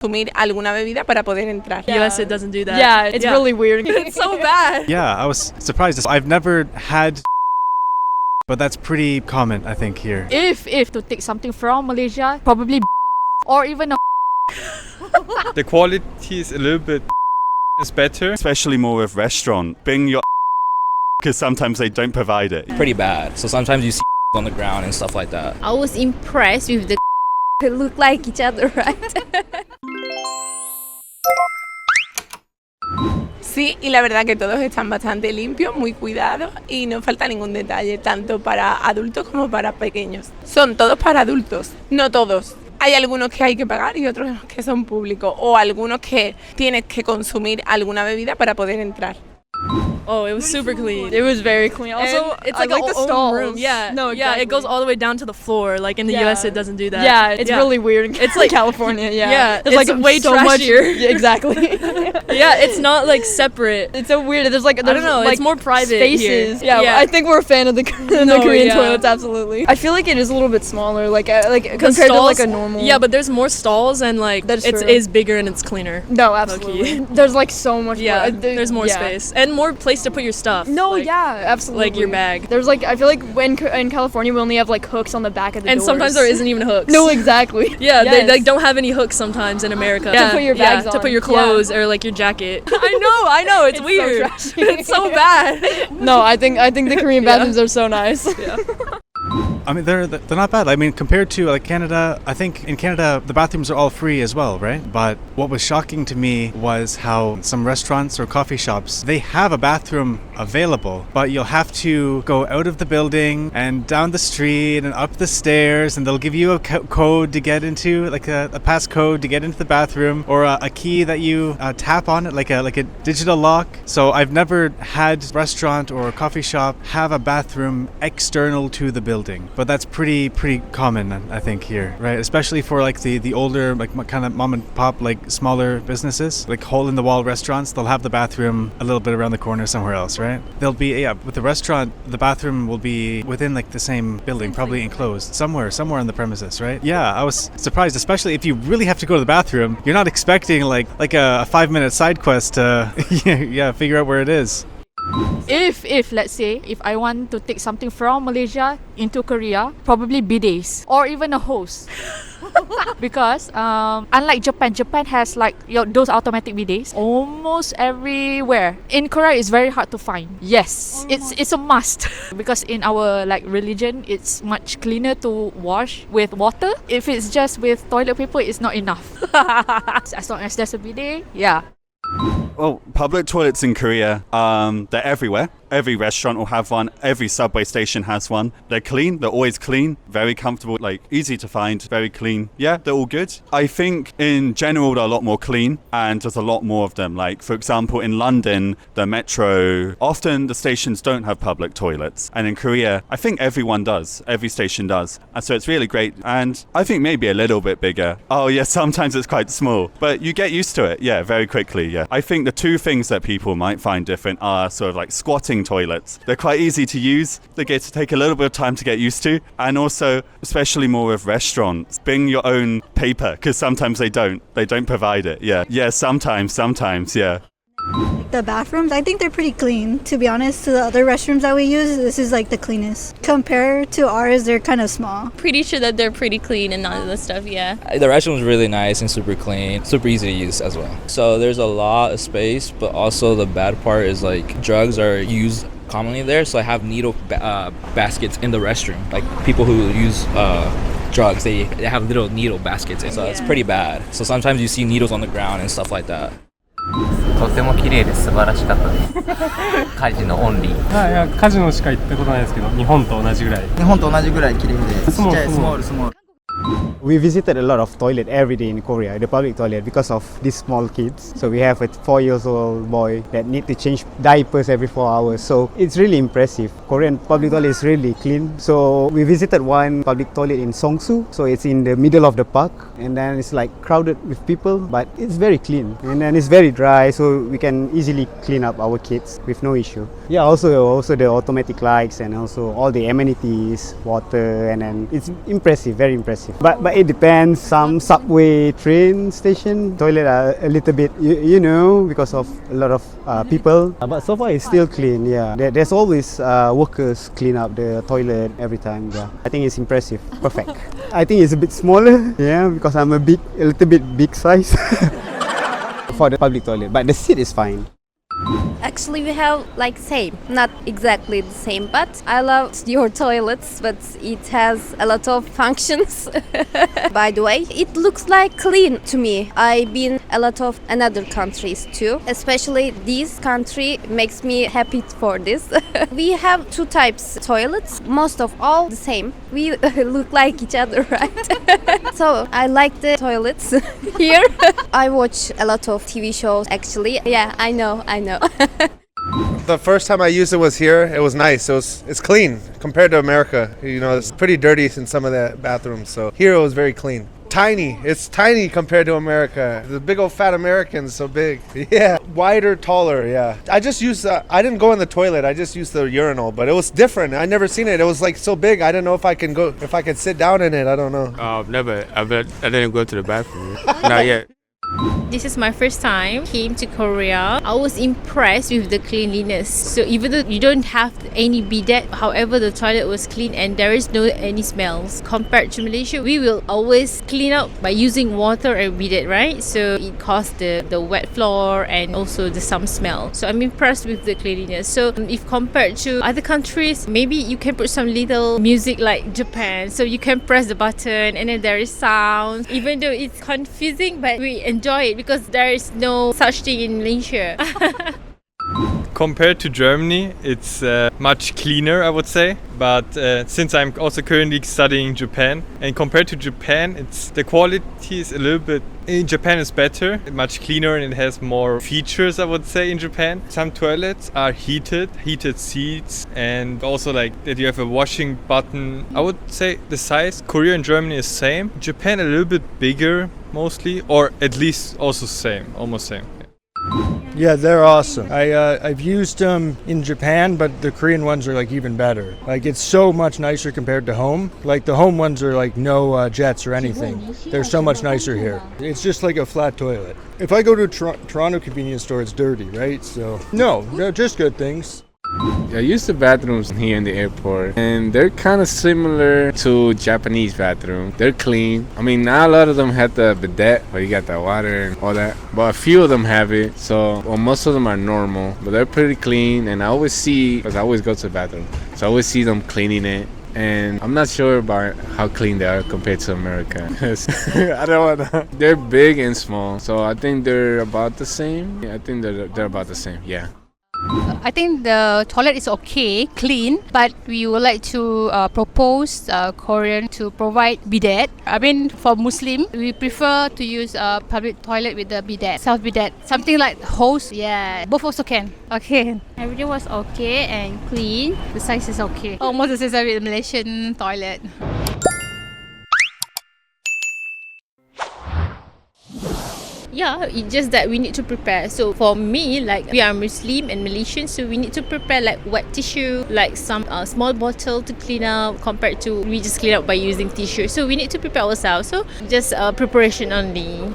consumir alguna bebida para poder entrar. US, it doesn't do that. Yeah, it's really weird. It's so bad. Yeah, I was surprised. I've never had, but that's pretty common, I think, here. If to take something from Malaysia, probably or even a The quality is a little bit is better, especially more with restaurant. Bring your because sometimes they don't provide it. Pretty bad. So sometimes you see on the ground and stuff like that. I was impressed with the they look like each other, right? Sí, y la verdad que todos están bastante limpios, muy cuidados y no falta ningún detalle, tanto para adultos como para pequeños. Son todos para adultos, no todos. Hay algunos que hay que pagar y otros que son públicos, o algunos que tienes que consumir alguna bebida para poder entrar. Oh, it was super clean. It was very clean. Also, And it's I like the a own stalls. room. Yeah, No, yeah, exactly. it goes all the way down to the floor. Like in the US, it doesn't do that. Yeah, it's really weird. It's like California. Yeah, Yeah, There's it's like way so much. trashier. Yeah, exactly. Yeah, it's not like separate. It's so weird. There's I don't know. like It's more private spaces. here. Yeah, I think we're a fan of the No, Korean yeah. toilets. Absolutely. I feel like it is a little bit smaller, like The compared to like stalls- a normal. Yeah, but there's more stalls and like That's it's true. is bigger and it's cleaner. no, absolutely. There's like so much. Yeah, more. there's more yeah. space and more place to put your stuff. No, like, yeah, absolutely. like your bag. There's like I feel like when in California we only have like hooks on the back of the And doors. sometimes there isn't even hooks. No, exactly. Yeah, they Yes. like don't have any hooks sometimes in America. To put your bags to on. put your clothes or like your jacket. I know, it's It's so weird. trashy. It's so bad. No, I think the Korean bathrooms are so nice. I mean, they're not bad. I mean, compared to like Canada, I think in Canada the bathrooms are all free as well, right? But what was shocking to me was how some restaurants or coffee shops, they have a bathroom available, but you'll have to go out of the building and down the street and up the stairs, and they'll give you a code to get into, like a pass code to get into the bathroom, or a key that you tap on it, like a digital lock. So I've never had a restaurant or a coffee shop have a bathroom external to the building. But that's pretty common, I think, here, right? Especially for like the older, like kind of mom and pop, like smaller businesses, like hole in the wall restaurants. They'll have the bathroom a little bit around the corner somewhere else, right? They'll be with the restaurant, the bathroom will be within like the same building, probably enclosed somewhere on the premises, right? Yeah, I was surprised, especially if you really have to go to the bathroom. You're not expecting like a 5-minute side quest to figure out where it is. If let's say if I want to take something from Malaysia into Korea, probably bidets or even a hose. Because unlike Japan has like those automatic bidets almost everywhere. In Korea, it's very hard to find. Yes, it's a must because in our like religion, it's much cleaner to wash with water. If it's just with toilet paper, it's not enough. As long as there's a bidet, yeah. Well, public toilets in Korea, they're everywhere. Every restaurant will have one. Every subway station has one. They're clean. They're always clean. Very comfortable, like easy to find, very clean. Yeah, they're all good. I think in general they're a lot more clean and there's a lot more of them. Like, for example, in London, the metro, often the stations don't have public toilets. And in Korea, I think everyone does. Every station does. And so it's really great. And I think maybe a little bit bigger. Oh yeah, sometimes it's quite small. But you get used to it, yeah, very quickly, yeah. I think the two things that people might find different are sort of like squatting toilets. They're quite easy to use. They get to take a little bit of time to get used to. And also, especially more with restaurants, bring your own paper because sometimes they don't provide it. Yeah. Yeah, sometimes, yeah. The bathrooms, I think they're pretty clean. To be honest, to the other restrooms that we use, this is like the cleanest. Compared to ours, they're kind of small. Pretty sure that they're pretty clean and all of the stuff, yeah. The restroom's really nice and super clean, super easy to use as well. So there's a lot of space, but also the bad part is like drugs are used commonly there. So I have needle baskets in the restroom. Like people who use drugs, they have little needle baskets, and so it's pretty bad. So sometimes you see needles on the ground and stuff like that. とても綺麗で素晴らしかったですカジノオンリーいやカジノしか行ったことないですけど日本と同じぐらい綺麗でスモール We visited a lot of toilet every day in Korea, the public toilet, because of these small kids. So we have a 4-year-old boy that need to change diapers every 4 hours. So it's really impressive. Korean public toilet is really clean. So we visited one public toilet in Songsu. So it's in the middle of the park, and then it's like crowded with people, but it's very clean. And then it's very dry, so we can easily clean up our kids with no issue. Yeah, also the automatic lights and also all the amenities, water, and then it's impressive, very impressive. But But it depends. Some subway, train station toilet are a little bit, you know, because of a lot of people. But so far it's still clean. Yeah, there's always workers clean up the toilet every time. Yeah, I think it's impressive. Perfect. I think it's a bit smaller. Yeah, because I'm a little bit big size for the public toilet. But the seat is fine. Actually, we have like same, not exactly the same, but I love your toilets, but it has a lot of functions. By the way, it looks like clean to me. I've been a lot of another countries too, especially this country makes me happy for this. We have two types toilets, most of all the same. We look like each other, right? So I like the toilets here. I watch a lot of TV shows actually. Yeah, I know. The first time I used it was here. It was nice. It's clean compared to America. You know, it's pretty dirty in some of the bathrooms. So here it was very clean. Tiny. It's tiny compared to America. The big old fat Americans so big. Yeah. Wider, taller. Yeah. I just used. I didn't go in the toilet. I just used the urinal, but it was different. I never seen it. It was like so big. I didn't know if I could sit down in it. I don't know. Never. I didn't go to the bathroom. Not yet. This is my first time came to Korea. I was impressed with the cleanliness. So even though you don't have any bidet, however the toilet was clean and there is no any smells. Compared to Malaysia, we will always clean up by using water and bidet, right? So it caused the wet floor and also the some smell. So I'm impressed with the cleanliness. So if compared to other countries, maybe you can put some little music like Japan. So you can press the button and then there is sound. Even though it's confusing, but we enjoy it because there is no such thing in Malaysia. Compared to Germany, it's much cleaner, I would say. But since I'm also currently studying Japan, and compared to Japan, the quality is a little bit. In Japan, it's better, much cleaner, and it has more features, I would say. In Japan, some toilets are heated seats, and also like that you have a washing button. I would say the size Korea and Germany is same. Japan a little bit bigger, mostly, or at least also same, almost same. Yeah, they're awesome. I've used them in Japan, but the Korean ones are like even better. Like it's so much nicer compared to home. Like the home ones are like no jets or anything. They're so much nicer here. It's just like a flat toilet. If I go to a Toronto convenience store, it's dirty, right? So no, just good things. I use the bathrooms here in the airport, and they're kind of similar to Japanese bathroom. They're clean. I mean, not a lot of them have the bidet, where you got the water and all that, but a few of them have it. So, most of them are normal, but they're pretty clean. And I always see, because I always go to the bathroom, so I always see them cleaning it. And I'm not sure about how clean they are compared to America. I don't know. They're big and small, so I think they're about the same. Yeah, I think they're about the same. Yeah. I think the toilet is okay, clean, but we would like to propose Korean to provide bidet. I mean, for Muslim, we prefer to use a public toilet with the bidet, self bidet, something like hose. Yeah, both also can. Okay. Everything was okay and clean. The size is okay. Almost the same as with the Malaysian toilet. Yeah, it's just that we need to prepare. So for me, like we are Muslim and Malaysian, so we need to prepare like wet tissue, like some small bottle to clean up compared to we just clean up by using tissue. So we need to prepare ourselves. So just preparation only.